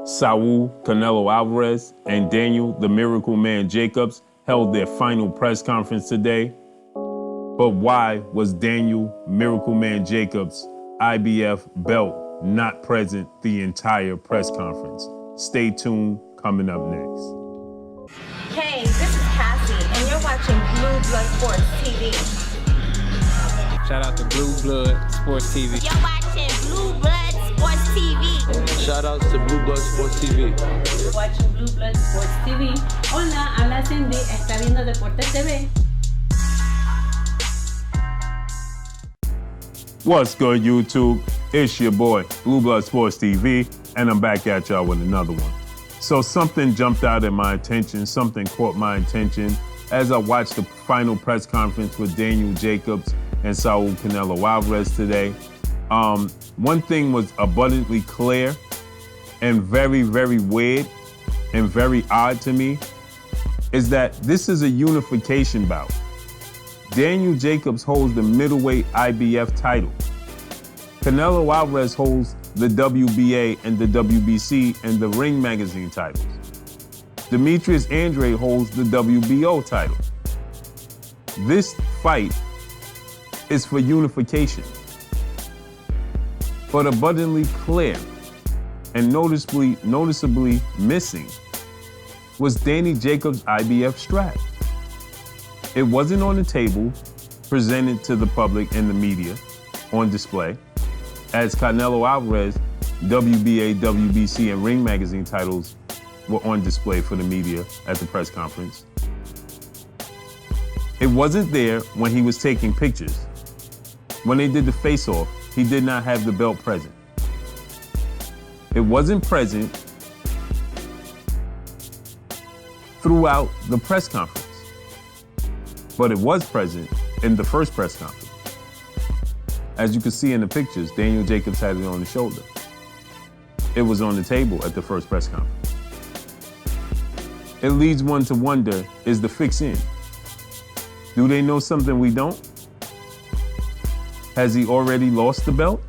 Saul Canelo Alvarez and Daniel the Miracle Man Jacobs held their final press conference today. But why was Daniel Miracle Man Jacobs' IBF belt not present the entire press conference? Stay tuned, coming up next. Hey, this is Cassie, and you're watching Blue Blood Sports TV. Shout out to Blue Blood Sports TV. You're watching Blue Blood Sports TV. Shout outs to Blue Blood Sports TV. You're watching Blue Blood Sports TV. Hola, habla Cindy, está viendo Deportes TV. What's good, YouTube? It's your boy, Blue Blood Sports TV, and I'm back at y'all with another one. So something jumped out at my attention, something caught my attention as I watched the final press conference with Daniel Jacobs and Saul Canelo Alvarez today. One thing was abundantly clear and very, very weird and very odd to me is that this is a unification bout. Daniel Jacobs holds the middleweight IBF title. Canelo Alvarez holds the WBA and the WBC and the Ring Magazine titles. Demetrius Andrade holds the WBO title. This fight is for unification. But abundantly clear and noticeably missing was Danny Jacobs' IBF strap. It wasn't on the table, presented to the public and the media on display, as Canelo Alvarez, WBA, WBC, and Ring Magazine titles were on display for the media at the press conference. It wasn't there when he was taking pictures. When they did the face-off, he did not have the belt present. It wasn't present throughout the press conference, but it was present in the first press conference. As you can see in the pictures, Daniel Jacobs had it on his shoulder. It was on the table at the first press conference. It leads one to wonder, is the fix in? Do they know something we don't? Has he already lost the belt?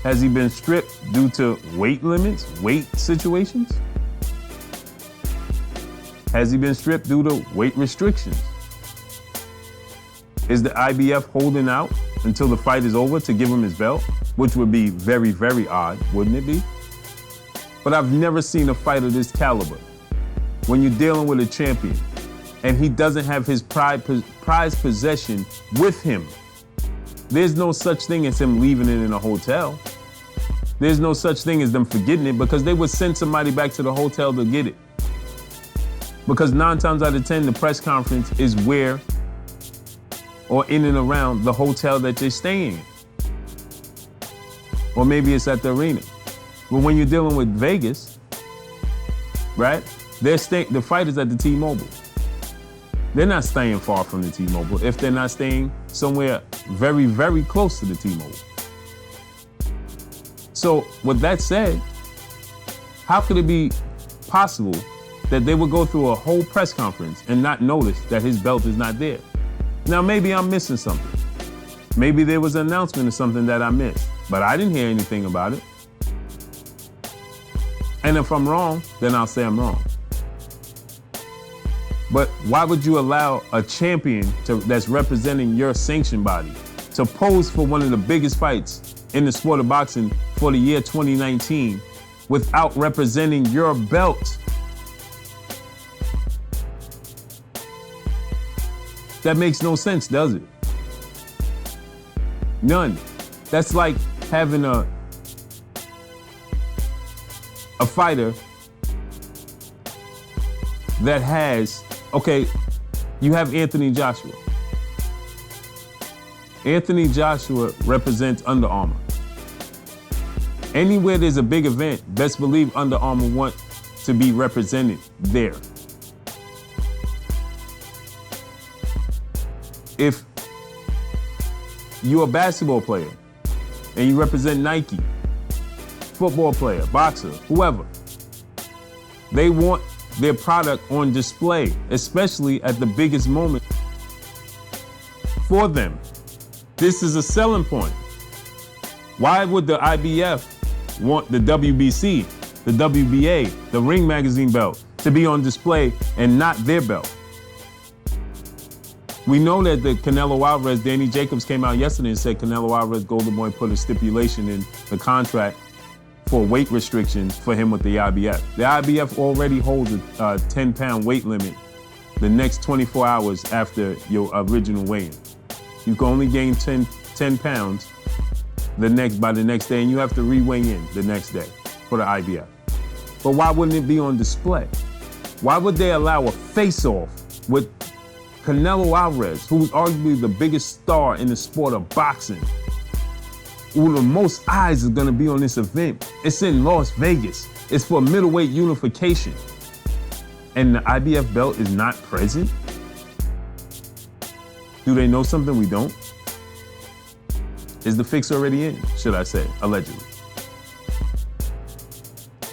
Has he been stripped due to weight limits, weight situations? Has he been stripped due to weight restrictions? Is the IBF holding out until the fight is over to give him his belt? Which would be very, very odd, wouldn't it be? But I've never seen a fight of this caliber when you're dealing with a champion and he doesn't have his prized possession with him. There's no such thing as him leaving it in a hotel. There's no such thing as them forgetting it because they would send somebody back to the hotel to get it. Because 9 times out of 10, the press conference is where or in and around the hotel that they're staying in. Or maybe it's at the arena. But when you're dealing with Vegas, right, the fighters at the T-Mobile. They're not staying far from the T-Mobile if they're not staying somewhere very, very close to the T-Mobile. So with that said, how could it be possible that they would go through a whole press conference and not notice that his belt is not there? Now, maybe I'm missing something. Maybe there was an announcement or something that I missed, but I didn't hear anything about it. And if I'm wrong, then I'll say I'm wrong. But why would you allow a champion that's representing your sanction body to pose for one of the biggest fights in the sport of boxing for the year 2019 without representing your belt? That makes no sense, does it? None. That's like having a fighter that has, okay, you have Anthony Joshua. Anthony Joshua represents Under Armour. Anywhere there's a big event, best believe Under Armour want to be represented there. If you're a basketball player and you represent Nike, football player, boxer, whoever, they want their product on display, especially at the biggest moment for them. This is a selling point. Why would the IBF want the WBC, the WBA, the Ring Magazine belt to be on display and not their belt. We know that the Canelo Alvarez, Danny Jacobs came out yesterday and said Canelo Alvarez, Golden Boy, put a stipulation in the contract for weight restrictions for him with the IBF. The IBF already holds a 10-pound weight limit the next 24 hours after your original weigh-in. You can only gain 10 pounds by the next day, and you have to re-weigh in the next day for the IBF. But why wouldn't it be on display? Why would they allow a face-off with Canelo Alvarez, who's arguably the biggest star in the sport of boxing, who the most eyes is gonna be on this event? It's in Las Vegas. It's for middleweight unification. And the IBF belt is not present? Do they know something we don't? Is the fix already in, should I say, allegedly?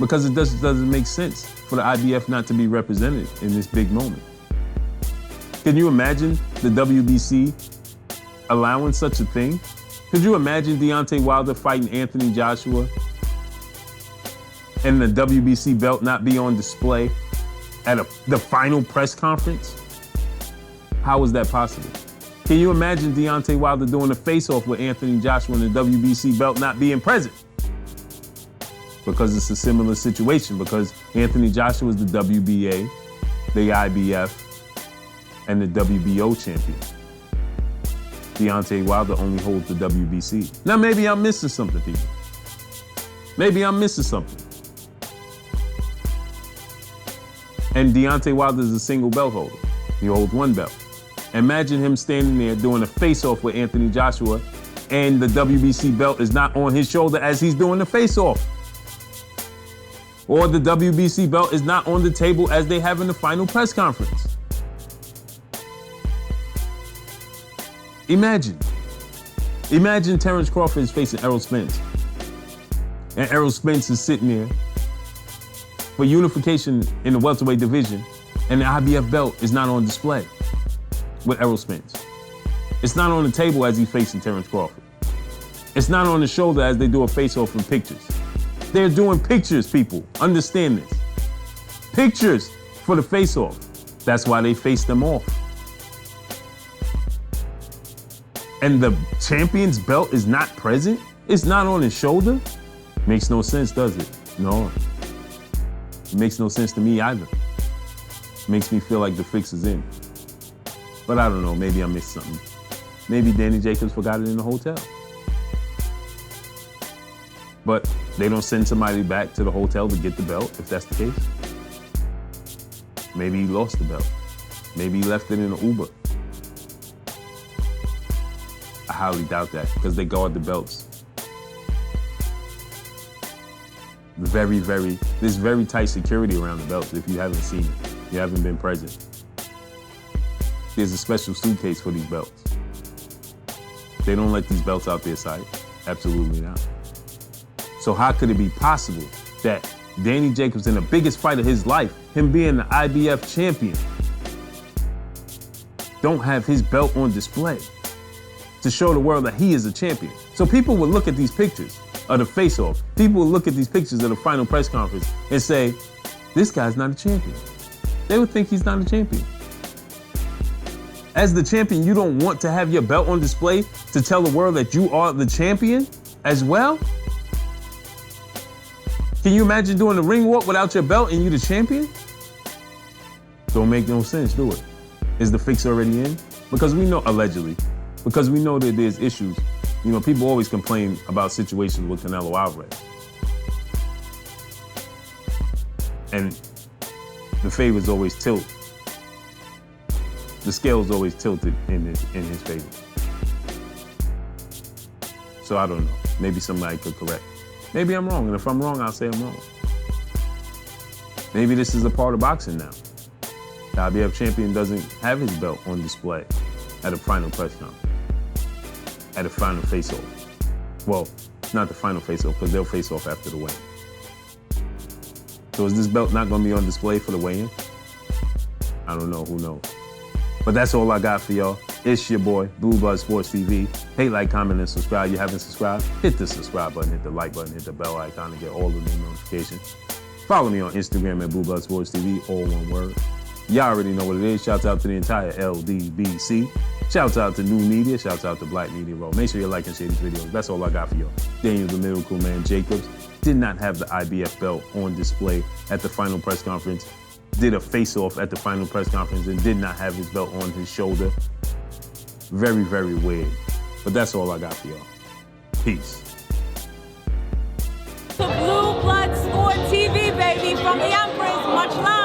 Because it doesn't make sense for the IBF not to be represented in this big moment. Can you imagine the WBC allowing such a thing? Could you imagine Deontay Wilder fighting Anthony Joshua and the WBC belt not be on display at the final press conference? How is that possible? Can you imagine Deontay Wilder doing a face-off with Anthony Joshua and the WBC belt not being present? Because it's a similar situation, because Anthony Joshua is the WBA, the IBF, and the WBO champion. Deontay Wilder only holds the WBC. Now maybe I'm missing something, people. Maybe I'm missing something. And Deontay Wilder is a single belt holder. He holds one belt. Imagine him standing there doing a face-off with Anthony Joshua, and the WBC belt is not on his shoulder as he's doing the face-off. Or the WBC belt is not on the table as they have in the final press conference. Imagine Terrence Crawford is facing Errol Spence, and Errol Spence is sitting there for unification in the welterweight division, and the IBF belt is not on display with Errol Spence. It's not on the table as he's facing Terrence Crawford. It's not on the shoulder as they do a face-off in pictures. They're doing pictures, people. Understand this. Pictures for the face-off. That's why they face them off. And the champion's belt is not present? It's not on his shoulder? Makes no sense, does it? No. It makes no sense to me either. It makes me feel like the fix is in. But I don't know, maybe I missed something. Maybe Danny Jacobs forgot it in the hotel. But they don't send somebody back to the hotel to get the belt, if that's the case. Maybe he lost the belt. Maybe he left it in an Uber. I highly doubt that, because they guard the belts. There's very tight security around the belts if you haven't seen it. You haven't been present. There's a special suitcase for these belts. They don't let these belts out their sight. Absolutely not. So how could it be possible that Danny Jacobs, in the biggest fight of his life, him being the IBF champion, don't have his belt on display to show the world that he is a champion? So people would look at these pictures of the face-off. People would look at these pictures of the final press conference and say, this guy's not a champion. They would think he's not a champion. As the champion, you don't want to have your belt on display to tell the world that you are the champion as well? Can you imagine doing the ring walk without your belt and you the champion? Don't make no sense, do it. Is the fix already in? Because we know, allegedly, because we know that there's issues. You know, people always complain about situations with Canelo Alvarez. And the favors always tilt. The scale's always tilted in his favor. So I don't know. Maybe somebody could correct. Maybe I'm wrong, and if I'm wrong, I'll say I'm wrong. Maybe this is a part of boxing now. The IBF champion doesn't have his belt on display at a final press conference, at a final face-off. Well, not the final face-off, because they'll face off after the weigh-in. So is this belt not going to be on display for the weigh-in? I don't know, who knows? But that's all I got for y'all. It's your boy, Blue Blood Sports TV. Hate, like, comment, and subscribe. You haven't subscribed? Hit the subscribe button, hit the like button, hit the bell icon to get all the new notifications. Follow me on Instagram at Blue Blood Sports TV, all one word. Y'all already know what it is. Shouts out to the entire LDBC. Shouts out to New Media. Shouts out to Black Media Row. Make sure you like and share these videos. That's all I got for y'all. Daniel the Miracle Man Jacobs did not have the IBF belt on display at the final press conference. Did a face-off at the final press conference and did not have his belt on his shoulder. Very, very weird. But that's all I got for y'all. Peace. To Blue Blood Sport TV, baby, from the Empress. Much love.